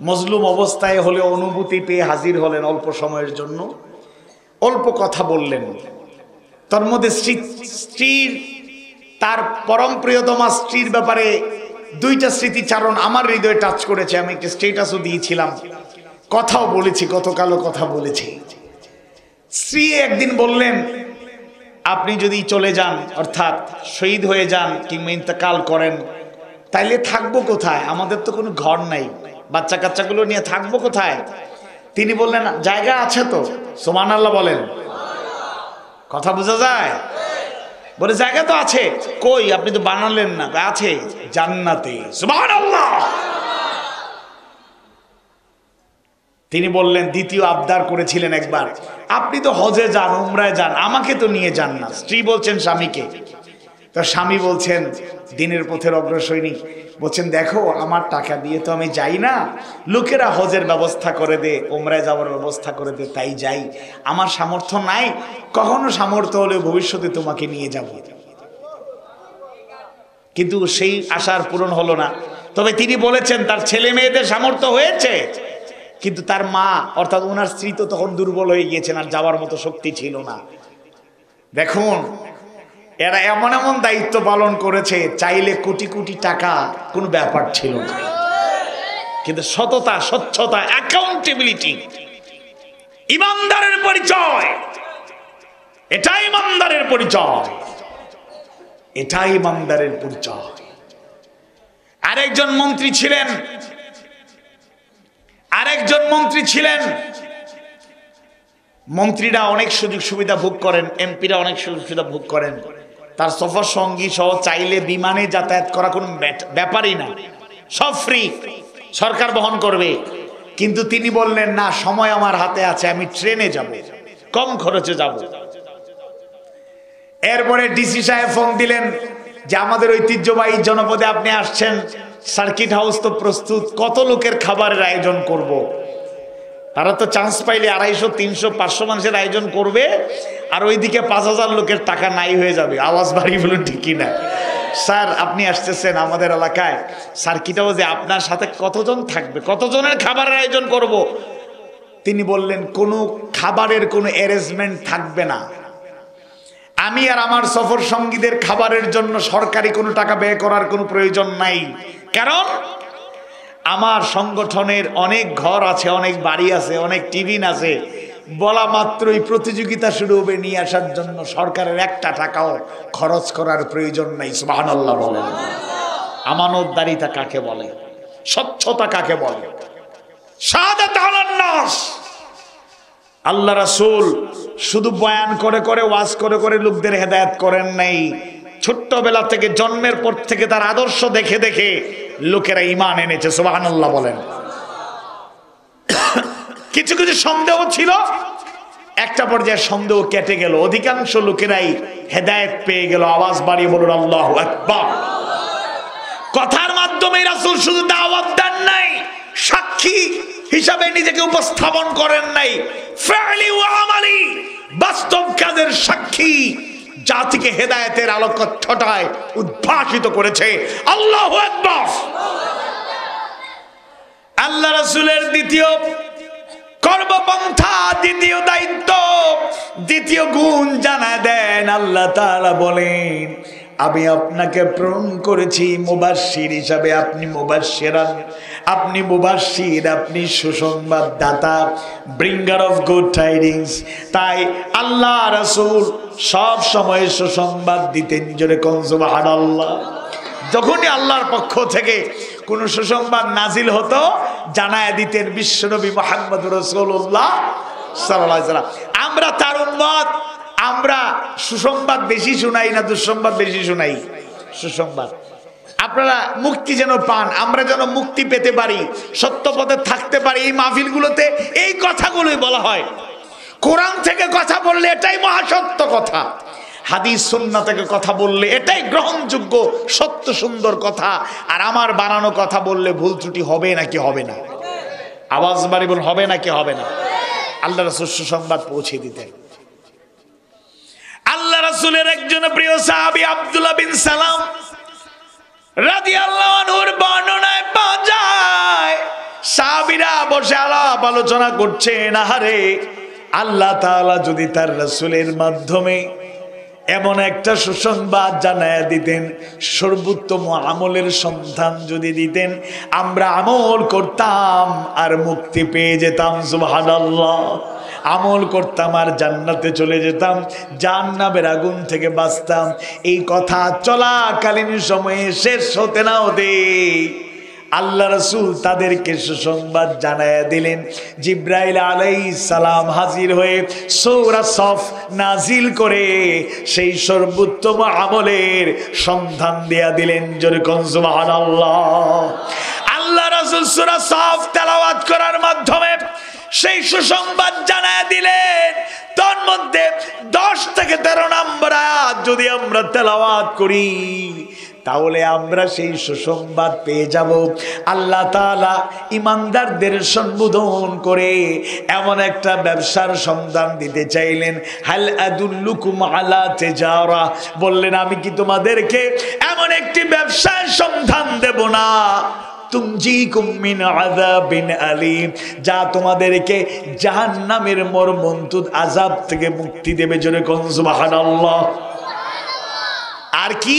মজলুম অবস্থায় হলেও অনুভূতি পেয়ে হাজির হলেন। অল্প সময়ের জন্য অল্প কথা বললেন। তার মধ্যে স্ত্রীর, তার পরম প্রিয়তমা স্ত্রীর ব্যাপারে দুইটা স্মৃতিচারণ আমার হৃদয়ে টাচ করেছে। আমি একটা স্ট্যাটাসও দিয়েছিলাম, কথাও বলেছি, গতকালও কথা বলেছি। স্ত্রী একদিন বললেন, আপনি যদি চলে যান, অর্থাৎ শহীদ হয়ে যান কিংবা ইন্তেকাল করেন, তাইলে থাকবো কোথায়? আমাদের তো কোনো ঘর নাই, বাচ্চা কাচ্চাগুলো নিয়ে থাকবো কোথায়? তিনি বললেন, জায়গা আছে তো। সুবহানাল্লাহ বলেন, কথা বোঝা যায়? বলে জায়গা তো আছে। কই? আপনি তো বানালেন না। আছে জান্নাতে। সুবহানাল্লাহ। তিনি বললেন, দ্বিতীয় আবদার করেছিলেন একবার, আপনি তো হজে যান, উমরায় যান, আমাকে তো নিয়ে যান না। স্ত্রী বলছেন স্বামীকে। তো স্বামী বলছেন, দিনের পথের অগ্রসৈনিক বলছেন, দেখো আমার টাকা দিয়ে তো আমি যাই না, লোকেরা হজের ব্যবস্থা করে দে, উমরায় যাওয়ার ব্যবস্থা করে দে, তাই যাই। আমার সামর্থ্য নাই, কখনো সামর্থ্য হলে ভবিষ্যতে তোমাকে নিয়ে যাব। কিন্তু সেই আশার পূরণ হলো না। তবে তিনি বলেছেন তার ছেলে মেয়েদের সামর্থ্য হয়েছে, কিন্তু তার মা অর্থাৎ ওনার স্ত্রী তো তখন দুর্বল হয়ে গিয়েছেন, আর যাওয়ার মতো শক্তি ছিল না। দেখুন, এরা এমন এমন দায়িত্ব পালন করেছে, চাইলে কোটি কোটি টাকা কোনো ব্যাপার ছিল না, কিন্তু সততা, স্বচ্ছতা, অ্যাকাউন্টেবিলিটি ইমানদারের পরিচয়। এটাই ইমানদারের পরিচয়, এটাই ইমানদারের পরিচয়। আরেকজন মন্ত্রী ছিলেন, মন্ত্রীরা অনেক সুযোগ সুবিধা ভোগ করেন, এমপিরা অনেক সুযোগ সুবিধা ভোগ করেন। তার সফর সঙ্গী সহ চাইলে বিমানে যাতায়াত করা কোনো ব্যাপারই না, সব ফ্রি, সরকার বহন করবে। কিন্তু তিনি বললেন, না, সময় আমার হাতে আছে, আমি ট্রেনে যাব, কম খরচে যাব। এরপরে ডিসি সাহেব ফোন দিলেন যে আমাদের ঐতিহ্যবাহী জনপদে আপনি আসছেন, সার্কিট হাউস তো প্রস্তুত, কত লোকের খাবারের আয়োজন করব। তারা তো চান্স পাইলে 250, 300, 500 মানুষের আয়োজন করবে, আর ওইদিকে 5000 লোকের টাকা নাই হয়ে যাবে। আওয়াজ বাড়ি বলুন ঠিক কিনা? স্যার আপনি আসতেছেন আমাদের এলাকায়, সার্কিট হাউসে আপনার সাথে কতজন থাকবে, কতজনের খাবারের আয়োজন করব? তিনি বললেন, কোনো খাবারের কোনো অ্যারেঞ্জমেন্ট থাকবে না। আমি আর আমার সফর সঙ্গীদের খাবারের জন্য সরকারি কোনো টাকা ব্যয় করার কোনো প্রয়োজন নাই, কারণ আমার সংগঠনের অনেক ঘর আছে, অনেক বাড়ি আছে, অনেক টিফিন আছে। বলা মাত্রই প্রতিযোগিতা শুরু হবে নিয়ে আসার জন্য, সরকারের একটা টাকাও খরচ করার প্রয়োজন নাই। সুবহানাল্লাহ বলেন। আমানতদারিতা কাকে বলে? স্বচ্ছতা কাকে বলে? শাহাদাত আলান নাস। আল্লাহ রাসূল শুধু বয়ান করে করে, ওয়াজ করে করে লোকদের হেদায়েত করেন নাই। ছোট্টবেলা থেকে, জন্মের পর থেকে তার আদর্শ দেখে দেখে লোকেরা ঈমান এনেছে। সুবহানাল্লাহ বলেন। কিছু কিছু সন্দেহ ছিল, একটা পর্যায়ে সন্দেহ কেটে গেল, অধিকাংশ লোকেরাই হেদায়েত পেয়ে গেল। আওয়াজ বাড়িয়ে বলুন আল্লাহু আকবার। কথার মাধ্যমে রাসূল শুধু দাওয়াত দেন নাই, সাক্ষী হিসাবে নিজেকে উপস্থাপন করেন নাই, ফা'লি ওয়া আমালি, বাস্তব কাজের সাক্ষী জাতিকে হেদায়েতের আলোকচ্ছটায় উদ্ভাসিত করেছে। আল্লাহু আকবার। আল্লাহ রাসূলের দ্বিতীয় কর্মপন্থা, দ্বিতীয় দায়িত্ব, দ্বিতীয় গুণ জানা দেন। আল্লাহ তাআলা বলেন, আমি আপনাকে প্রেরণ করেছি মুবাশশির হিসাবে। আপনি মুবাশশিরান, আপনি মুবাশশির, আপনি সুসংবাদদাতা, ব্রিঙ্গার অফ গুড টাইডিংস। তাই আল্লাহ রাসূল সব সময় সুসংবাদ দিতেন। জোরে কোন সুবহানাল্লাহ। যখনই আল্লাহর পক্ষ থেকে কোন সুসংবাদ নাজিল হতো, জানায় দিতেন বিশ্বনবী মুহাম্মদুর রাসূলুল্লাহ সাল্লাল্লাহু আলাইহি ওয়াসাল্লাম। আমরা তার উম্মত, আমরা সুসংবাদ বেশি শুনাই না দুঃসংবাদ বেশি শুনাই? সুসংবাদ। আপনারা মুক্তি যেন পান, আমরা যেন মুক্তি পেতে পারি, সত্য পথে থাকতে পারি। এই মাহফিলগুলোতে এই কথাগুলোই বলা হয়। কোরআন থেকে কথা বললে এটাই মহাসত্য কথা, হাদিস সুন্নাহ থেকে কথা বললে এটাই গ্রহণযোগ্য সত্য সুন্দর কথা। আর আমার বানানো কথা বললে ভুল ত্রুটি হবে নাকি হবে না? আওয়াজ বাড়ি বল, হবে নাকি হবে না? আল্লাহ রাসূল সুসংবাদ পৌঁছে দিতেন। আল্লাহ রাসূলের একজন প্রিয় সাহাবী আব্দুল্লাহ বিন সালাম রাদিয়াল্লাহু আনহুর বর্ণনায় পাওয়া যায়, সাহাবীরা বসে আলাপ আলোচনা করছেন, আহারে আল্লাহ তাআলা যদি তার রাসূলের মাধ্যমে এমন একটা সুসংবাদ জানায়া দিতেন, সর্বোত্তম আমলের সন্ধান যদি দিতেন, আমরা আমল করতাম আর মুক্তি পেয়ে যেতাম। সুবহানাল্লাহ। আমল করতাম আর জান্নাতে চলে যেতাম, জাহান্নামের আগুন থেকে বাঁচতাম। এই কথা চলাকালীন সময়ে শেষ হতে না হতে আল্লাহ রাসূল তাদেরকে সুসংবাদ জানায়া দিলেন। জিবরাইল আলাইহিস সালাম হাজির হয়ে সূরা সফ নাজিল করে সেই সর্বোত্তম আমলের সন্ধান দেয়া দিলেন। জোরে কোন সুবহানাল্লাহ। আল্লাহ রাসূল সূরা সফ তেলাওয়াত করার মাধ্যমে সেই সুসংবাদ জানায়া দিলেন। তার মধ্যে 10 থেকে 13 নম্বর আয়াত যদি আমরা তেলাওয়াত করি তাহলে আমরা সেই সুসংবাদ পেয়ে যাব। আল্লাহ তাআলা ইমানদারদের সম্বোধন করে এমন একটা ব্যবসার সন্ধান দিতে চাইলেন। হাল আদুল্লুকুম আলা তিজারা, বললেন আমি কি তোমাদেরকে এমন একটি ব্যবসার সন্ধান দেব না তুনজিকুম মিন আযাবিন আলীম, যা তোমাদেরকে জাহান্নামের মর্মন্তুদ আযাব থেকে মুক্তি দেবে। জোরে কোন সুবহানাল্লাহ। আর কি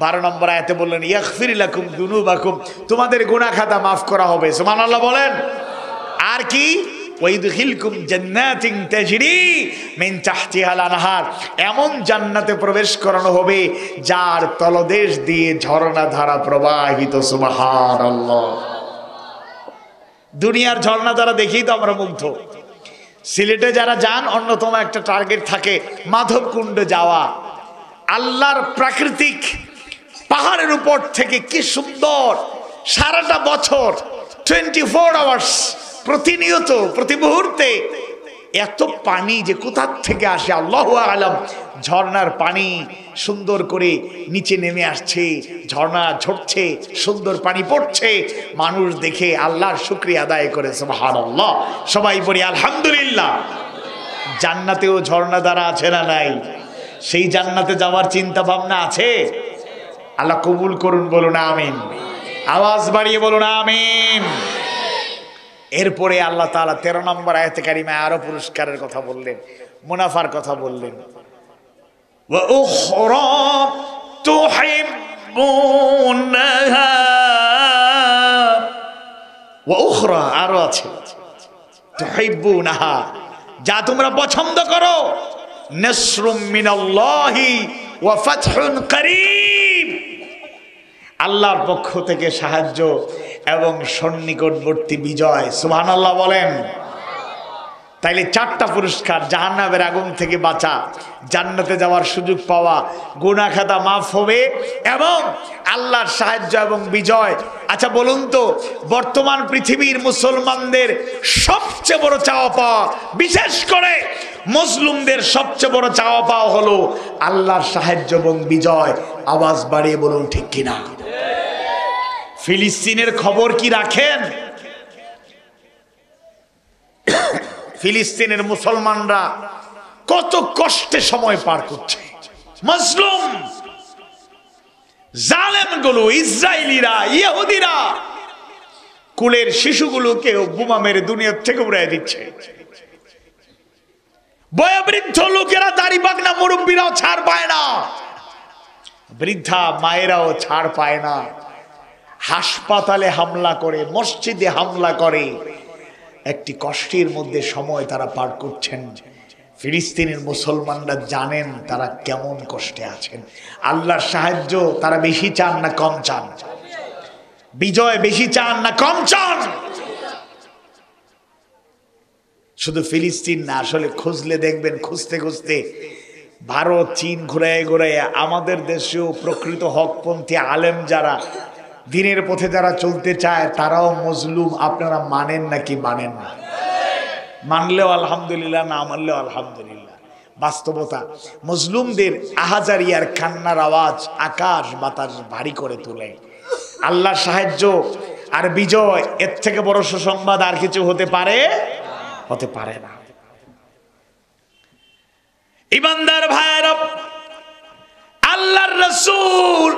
12 নম্বর আয়াতে বললেন ইয়াগফির লাকুম যুনুবাকুম, তোমাদের গুনাহ খাতা maaf করা হবে। সুবহানাল্লাহ বলেন। আর কি ওয়াইদখিলকুম জান্নাতিন তাজরি মিন তাহতিহাল আনহার, এমন জান্নাতে প্রবেশ করানো হবে যার তলদেশ দিয়ে ঝর্ণা ধারা প্রবাহিত। সুবহানাল্লাহ। দুনিয়ার ঝর্ণা ধারা দেখেই তো আমরা মুগ্ধ। সিলেটে যারা যান অন্যতম একটা টার্গেট থাকে মাধবকুণ্ডে যাওয়া। আল্লাহর প্রাকৃতিক পাহাড়ের উপর থেকে কি সুন্দর সারাটা বছর 24 আওয়ার্স প্রতিনিয়ত প্রতি মুহূর্তে এত পানি যে কোথা থেকে আসে আল্লাহু আলাম। ঝর্ণার পানি সুন্দর করে নিচে নেমে আসছে, ঝর্ণা ঝরছে, সুন্দর পানি পড়ছে, মানুষ দেখে আল্লাহর শুকরিয়া আদায় করে সুবহানাল্লাহ। সবাই বলি আলহামদুলিল্লাহ। জান্নাতেও ঝর্ণা দ্বারা আছে না নাই? সেই জান্নাতে যাওয়ার চিন্তা ভাবনা আছে? আল্লাহ কবুল করুন, বলুন আমিন। আওয়াজ বাড়িয়ে বলুন আমিন। এরপরে আল্লাহ তাআলা 13 নম্বর আয়াতে কারিমায় আরো পুরস্কারের কথা বললেন, মুনাফার কথা বললেন। ওয়া উখরা তুহিব্বুনাহা, ওয়া উখরা আরো আছে তুহিব্বুনাহা, যা তোমরা পছন্দ করো। নাসরুম মিনাল্লাহি ওয়া ফাতহুন করিম, আল্লাহর পক্ষ থেকে সাহায্য এবং সন্নিকটবর্তী বিজয়। সুবহানাল্লাহ বলেন। তাইলে 4টা পুরস্কার, জাহান্নামের আগুন থেকে বাঁচা, জান্নাতে যাওয়ার সুযোগ পাওয়া, গুনাহ খাতা মাফ হবে এবং আল্লাহর সাহায্য এবং বিজয়। আচ্ছা বলুন তো, বর্তমান পৃথিবীর মুসলমানদের সবচেয়ে বড় চাওয়া পাওয়া, বিশেষ করে মুসলিমদের সবচেয়ে বড় চাওয়া পাওয়া হলো আল্লাহর সাহায্য এবং বিজয়। আওয়াজ বাড়িয়ে বলুন ঠিক কিনা? ফিলিস্তিনের খবর কি রাখেন? ফিলিস্তিনের মুসলমানরা কত কষ্টে সময় পার করছে। মুসলিম জালেমগুলো, ইসরায়েলিরা, ইহুদিরা কুলের শিশুগুলোকে বোমা মেরে দুনিয়া থেকে উড়াই দিচ্ছে। বয়োবৃদ্ধ লোকেরা, দাড়ি পাকনা মুরব্বীরাও ছাড় পায় না, বৃদ্ধা মায়েরাও ছাড় পায় না। হাসপাতালে হামলা করে, মসজিদে হামলা করে, একটি কষ্টের মধ্যে সময় তারা পার করছেন। ফিলিস্তিনের মুসলমানরা জানেন তারা কেমন কষ্টে আছেন। আল্লাহর সাহায্য তারা বেশি চান না কম চান? বিজয় বেশি চান না কম চান? শুধু ফিলিস্তিন না, আসলে খুঁজলে দেখবেন, খুঁজতে খুঁজতে ভারত চীন ঘুরাইয়া ঘুরাইয়া আমাদের দেশেও প্রকৃত হকপন্থী আলেম যারা দিনের পথে যারা চলতে চায় তারাও মজলুম। আপনারা মানেন নাকি মানেন না? মানলেও আলহামদুলিল্লাহ, না মানলেও আলহামদুলিল্লাহ। বাস্তবতা, মজলুমদের আহাজারিয়ার কান্নার আওয়াজ আকাশ বাতাস ভারী করে তোলে। আল্লাহর সাহায্য আর বিজয়, এর থেকে বড় সুসংবাদ আর কিছু হতে পারে না। ইমানদার ভাইরা, আল্লাহর রাসূল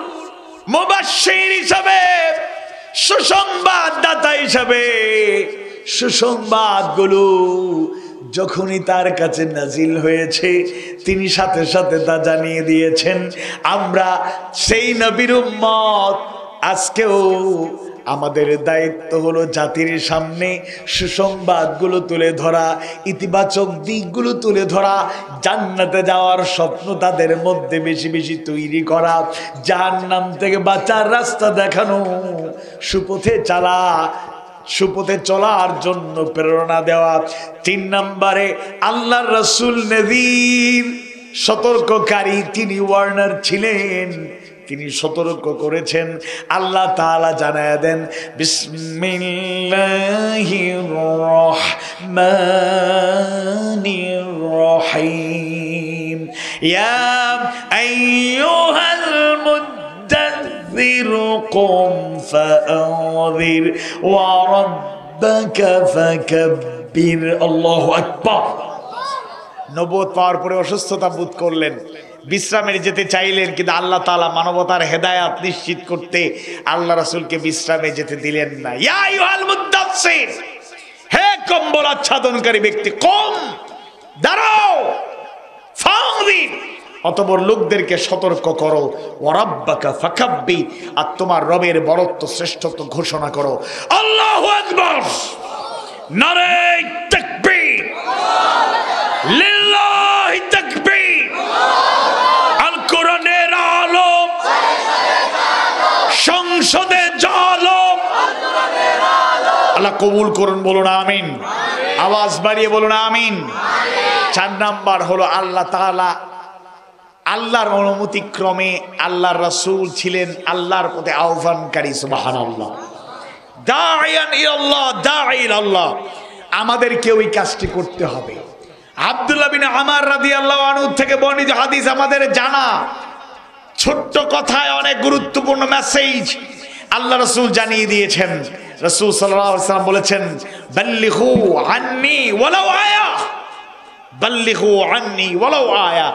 মুবাশশির হিসাবে, সুসংবাদদাতা হিসাবে সুসংবাদগুলো যখনই তার কাছে নাজিল হয়েছে তিনি সাথে সাথে তা জানিয়ে দিয়েছেন। আমরা সেই নবীর উম্মত। আজকেও আমাদের দায়িত্ব হলো জাতির সামনে সুসংবাদগুলো তুলে ধরা, ইতিবাচক দিকগুলো তুলে ধরা, জান্নাতে যাওয়ার স্বপ্ন তাদের মধ্যে বেশি বেশি তৈরি করা, জাহান্নাম থেকে বাঁচার রাস্তা দেখানো, সুপথে চলার জন্য প্রেরণা দেওয়া। 3 নম্বরে আল্লাহর রাসূল নবীর সতর্ককারী, তিনি ওয়ার্নার ছিলেন, তিনি সতর্ক করেছেন। আল্লাহ তাআলা জানায়া দেন, বিসমিল্লাহির রহমানির রহিম, ইয়া আইয়ুহাল মুদাথথির কুম ফাআযির ওয়া রাব্বাকা ফাকাব্বির। আল্লাহু আকবার। নবুয়ত পাওয়ার পরে অসুস্থতা বোধ করলেন, বিশ্রামে যেতে চাইলেন, কিন্তু আল্লাহ তাআলা মানবতার হেদায়েত নিশ্চিত করতে আল্লাহ রাসূলকে বিশ্রামে যেতে দিলেন না। ইয়া আইয়ুহাল মুদাথথির, হে কম্বল আচ্ছাদনকারী ব্যক্তি, কম, দাঁড়াও, ফাআযির, অতঃপর লোকদেরকে সতর্ক করো, ওয়া রাব্বাকা ফাকাব্বির, আর তোমার রবের বড়ত্ব শ্রেষ্ঠত্ব ঘোষণা করো। আল্লাহু আকবার, নারে তাকবীর, লিল্লাহি তাকবীর। আল কোরআনের আলো সংসদে জ্বালো, আল্লাহ কবুল করুন, বলুন আমিন। আওয়াজ বাড়িয়ে বলুন আমিন। 4 নাম্বার হলো আল্লাহ তাআলা আল্লাহর অনুমতি ক্রমে আল্লাহর রাসূল ছিলেন আল্লাহর পথে আহ্বানকারী। সুবহানাল্লাহ, দাঈয়ান ইলাল্লাহ, দাঈ ইলাল্লাহ। আমাদেরকে ওই কাজটি করতে হবে। আব্দুল্লাহ বিন আমর রাদিয়াল্লাহু আনহু থেকে বর্ণিত হাদিস আমাদের জানা, ছোট্ট কথায় অনেক গুরুত্বপূর্ণ মেসেজ আল্লাহ রাসূল জানিয়ে দিয়েছেন। রাসূল সাল্লাল্লাহু আলাইহি ওয়াসাল্লাম বলেছেন, বাল্লিগু আন্নি ওয়ালাউ আয়া, বাল্লিগু আন্নি ওয়ালাউ আয়া,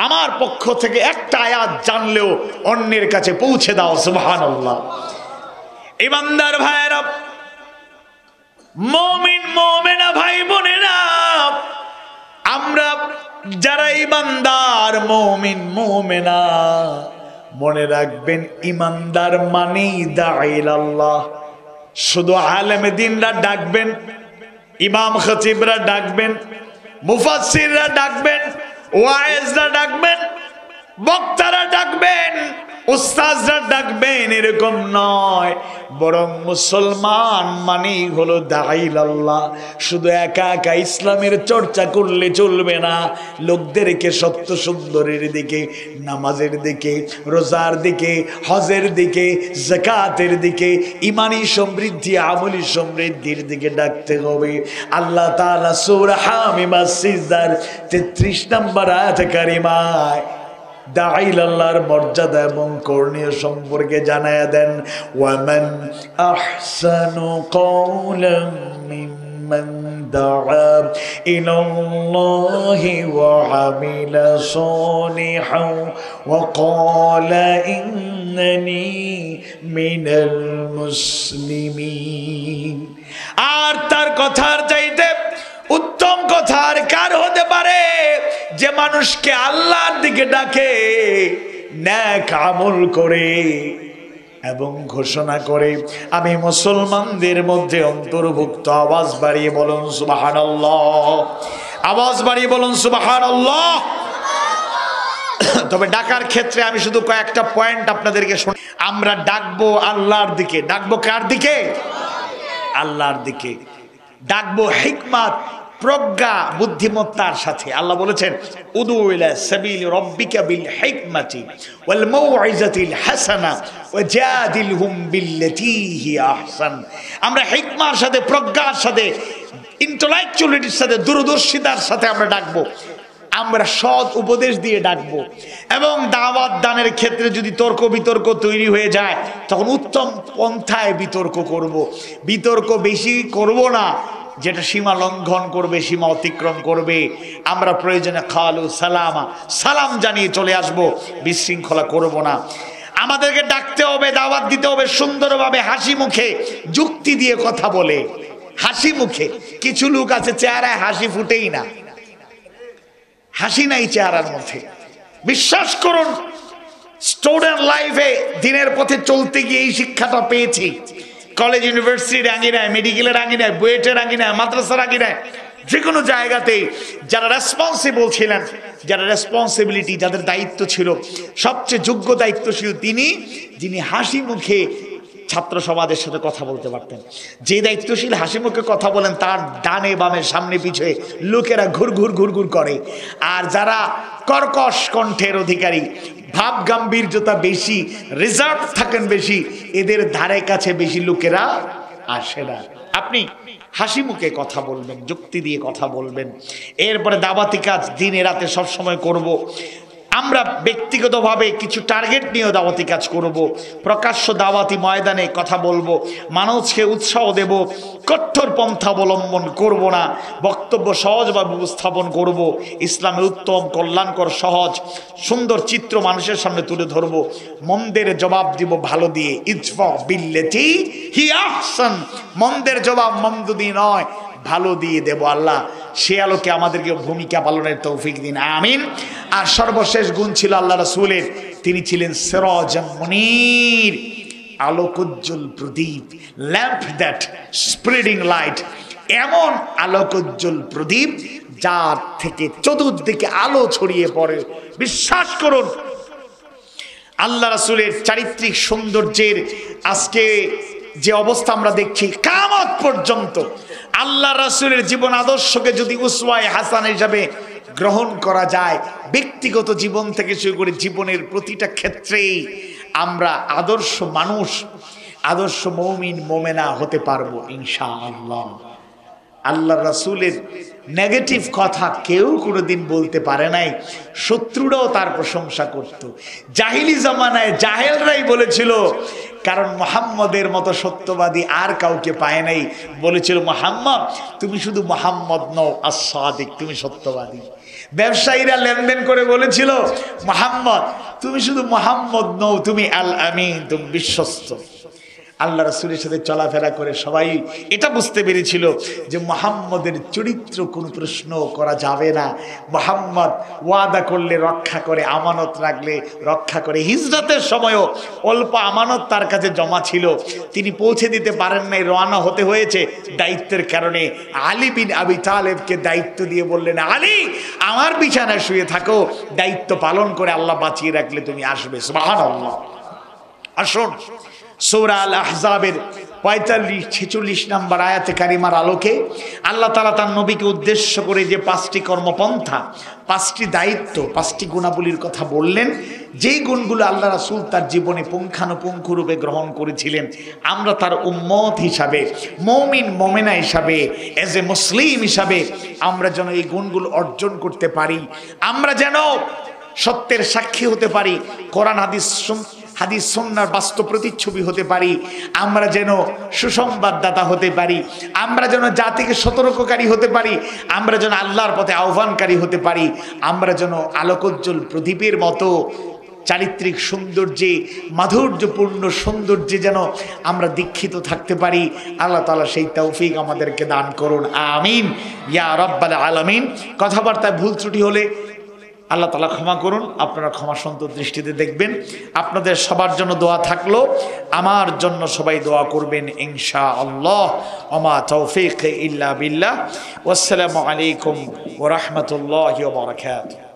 আমার পক্ষ থেকে একটা আয়াত জানলেও অন্যের কাছে পৌঁছে দাও। সুবহানাল্লাহ। ইমানদার ভাইরা, মুমিন মুমিনা ভাই বোনেরা, আমরা যারা ইমানদার মুমিন মুমিনা, মনে রাখবেন ইমানদার মানেই দাঈ ইলাল্লাহ। শুধু আলেমে দ্বীনরা ডাকবেন, ইমাম খতিবরা ডাকবেন, মুফাসসিররা ডাকবেন, ওয়াইজরা ডাকবেন, বক্তারা ডাকবেন, উস্তাদরা ডাকবেন, এরকম নয়। বরং মুসলমান মানেই হলো দাঈ ইলাল্লাহ। শুধু একা একা ইসলামের চর্চা করলে চলবে না, লোকদেরকে সত্য সুন্দরের দিকে, নামাজের দিকে, রোজার দিকে, হজের দিকে, যাকাতের দিকে, ঈমানি সমৃদ্ধি, আমলি সমৃদ্ধির দিকে ডাকতে হবে। আল্লাহ তাআলা সূরা হামিম আস-সিজদার 33 নম্বর আয়াত কারিমায় দাঈ ইলাল্লাহর মর্যাদা এবং করণীয় সম্পর্কে জানায়া দেন, ওয়ামান আহসানু কওলাম মিম্মান দাআ ইলাল্লাহি ওয়া আমিলা সালিহান ওয়া ক্বালা ইন্নানি মিনাল মুসলিমিন। আর তার কথার চাইতে উত্তম কথা আর কার হতে পারে যে মানুষকে আল্লাহর দিকে ডাকে, নেক আমল করে এবং ঘোষণা করে আমি মুসলমানদের মধ্যে অন্তর্ভুক্ত। আওয়াজ বাড়িয়ে বলুন সুবহানাল্লাহ, আওয়াজ বাড়িয়ে বলুন সুবহানাল্লাহ। তবে ডাকার ক্ষেত্রে আমি শুধু কয়েকটা পয়েন্ট আপনাদেরকে শুনি। আমরা ডাকবো আল্লাহর দিকে। ডাকবো কার দিকে? আল্লাহর দিকে। ডাকবো হিকমত প্রজ্ঞা বুদ্ধিমত্তার সাথে। আল্লাহ বলেছেন উদু ইলা সাবিলি রাব্বিকা বিল হিকমাতি ওয়াল মাউইজাতিল হাসানা ওয়াজাদিলহুম বিল্লাতী হিয়া আহসান। আমরা হিকমার সাথে, প্রজ্ঞার সাথে, ইন্টেলেকচুয়ালিটির সাথে, দূরদর্শিতার সাথে আমরা ডাকবো, আমরা সৎ উপদেশ দিয়ে ডাকবো। এবং দাওয়াত দানের ক্ষেত্রে যদি তর্ক বিতর্ক তৈরি হয়ে যায় তখন উত্তম পন্থায় বিতর্ক করব। বিতর্ক বেশি করব না, যেটা সীমা লঙ্ঘন করবে, সীমা অতিক্রম করবে। আমরা প্রয়োজনে খালু সালামা, সালাম জানিয়ে চলে আসব, বিশৃঙ্খলা করব না। আমাদেরকে ডাকতে হবে, দাওয়াত দিতে হবে সুন্দরভাবে, হাসি মুখে, যুক্তি দিয়ে কথা বলে, হাসি মুখে। কিছু লোক আছে চেহারায় হাসি ফুটেই না, হাসি নাই চেহারার মধ্যে। বিশ্বাস করুন, স্টুডেন্ট লাইফে দিনের পথে চলতে গিয়ে এই শিক্ষাটা পেয়েছি। কলেজ ইউনিভার্সিটির আঙিনায়, মেডিকেলের আঙিনায়, বুয়েটের আঙিনায়, মাদ্রাসার আঙিনায়, যে কোনো জায়গাতেই যারা রেসপন্সিবল ছিলেন, যারা রেসপন্সিবিলিটি, যাদের দায়িত্ব ছিল, সবচেয়ে যোগ্য দায়িত্বশীল তিনি, যিনি হাসি মুখে ছাত্র সমাজের সাথে কথা বলতে পারতেন। যে দায়িত্বশীল হাসি মুখে কথা বলেন তার ডানে বামে সামনে পিছনে লোকেরা ঘুর ঘুর ঘুর ঘুর করে। আর যারা কর্কশ কণ্ঠের অধিকারী, ভাব গাম্ভীর্যতা বেশি, রিজার্ভ থাকেন বেশি, এদের ধারে কাছে বেশি লোকেরা আসে না। আপনি হাসি মুখে কথা বলবেন, যুক্তি দিয়ে কথা বলবেন। এরপরে দাওয়াতি কাজ দিনে রাতে সবসময় করব। আমরা ব্যক্তিগতভাবে কিছু টার্গেট নিয়ে দাওয়াতি কাজ করব। প্রকাশ্য দাওয়াতি ময়দানে কথা বলবো, মানুষকে উৎসাহ দেব, কঠোর পন্থা অবলম্বন করব না, বক্তব্য সহজভাবে উপস্থাপন করব, ইসলামের উত্তম কল্যাণকর সহজ সুন্দর চিত্র মানুষের সামনে তুলে ধরব। মন্দের জবাব দিব ভালো দিয়ে, ইজফা বিল্লাতি হিয়া আহসান। মন্দের জবাব মন্দ দিয়ে নয়, ভালো দিয়ে দেব। আল্লাহ সে আলোকে আমাদেরকে ভূমিকা পালনের তৌফিক দিন, আমিন। আর সর্বশেষ গুণ ছিল আল্লাহ রাসূলের, তিনি ছিলেন সিরাজাম মুনীর, আলোকোজ্জ্বল প্রদীপ, ল্যাম্প দ্যাট স্প্রেডিং লাইট। এমন আলোকোজ্জ্বল প্রদীপ যার থেকে চতুর্দিকে আলো ছড়িয়ে পড়ে। বিশ্বাস করুন, আল্লাহ রাসূলের চারিত্রিক সৌন্দর্যের আজকে যে অবস্থা আমরা দেখছি, কিয়ামত পর্যন্ত আল্লাহ রাসূলের জীবন আদর্শকে যদি উসওয়ায়ে হাসান হিসাবে গ্রহণ করা যায়, ব্যক্তিগত জীবন থেকে শুরু করে জীবনের প্রতিটা ক্ষেত্রেই আমরা আদর্শ মানুষ, আদর্শ মুমিন মুমিনা হতে পারবো ইনশাআল্লাহ। আল্লাহ রাসূলের নেগেটিভ কথা কেউ কোনোদিন বলতে পারে নাই, শত্রুরাও তার প্রশংসা করত। জাহিলি জামানায় জাহেলরাই বলেছিল, কারণ মুহাম্মদের মতো সত্যবাদী আর কাউকে পায় নাই, বলেছিল মুহাম্মদ তুমি শুধু মুহাম্মদ নও, আস-সাদিক, তুমি সত্যবাদী। ব্যবসায়ীরা লেনদেন করে বলেছিল মুহাম্মদ তুমি শুধু মুহাম্মদ নও, তুমি আল আমিন, তুমি বিশ্বস্ত। আল্লাহ রাসূলের সাথে চলাফেরা করে সবাই এটা বুঝতে পেরেছিল যে মুহাম্মদের চরিত্র কোনো প্রশ্ন করা যাবে না। মুহাম্মদ ওয়াদা করলে রক্ষা করে, আমানত রাখলে রক্ষা করে। হিজরতের সময়ও অল্প আমানত তার কাছে জমা ছিল, তিনি পৌঁছে দিতে পারেন নাই, রওনা হতে হয়েছে দায়িত্বের কারণে। আলী বিন আবি তালেবকে দায়িত্ব দিয়ে বললেন, আলী আমার বিছানায় শুয়ে থাকো, দায়িত্ব পালন করে আল্লাহ বাঁচিয়ে রাখলে তুমি আসবে। সুবহানাল্লাহ। আসুন সূরা আল আহজাবের 45-46 নম্বর আয়াতে কারিমার আলোকে আল্লাহ তাআলা তার নবীকে উদ্দেশ্য করে যে 5টি কর্মপন্থা, 5টি দায়িত্ব, 5টি গুণাবলীর কথা বললেন, যেই গুণগুলো আল্লাহ রাসূল তার জীবনে পুঙ্খানুপুঙ্খরূপে গ্রহণ করেছিলেন, আমরা তার উম্মত হিসাবে, মুমিন মুমিনা হিসাবে, এজ এ মুসলিম হিসাবে আমরা যেন এই গুণগুলো অর্জন করতে পারি। আমরা যেন সত্যের সাক্ষী হতে পারি, কোরআন হাদিস সুন্নাহর বাস্তব প্রতিচ্ছবি হতে পারি। আমরা যেন সুসংবাদদাতা হতে পারি, আমরা যেন জাতিকে সতর্ককারী হতে পারি, আমরা যেন আল্লাহর পথে আহ্বানকারী হতে পারি, আমরা যেন আলোকোজ্জ্বল প্রদীপের মতো চারিত্রিক সৌন্দর্যে, মাধুর্যপূর্ণ সৌন্দর্যে যেন আমরা দীক্ষিত থাকতে পারি। আল্লাহ তাআলা সেই তৌফিক আমাদেরকে দান করুন, আমিন ইয়া রাব্বাল আলামিন। কথাবার্তায় ভুল ত্রুটি হলে আল্লাহ তাআলা ক্ষমা করুন, আপনারা ক্ষমা সুন্দর দৃষ্টিতে দেখবেন। আপনাদের সবার জন্য দোয়া থাকলো, আমার জন্য সবাই দোয়া করবেন ইনশাআল্লাহ। ওমা তৌফিক ইল্লা বিল্লাহ। ওয়াসসালামু আলাইকুম ওয়া রাহমাতুল্লাহি ওয়া বারাকাতুহু।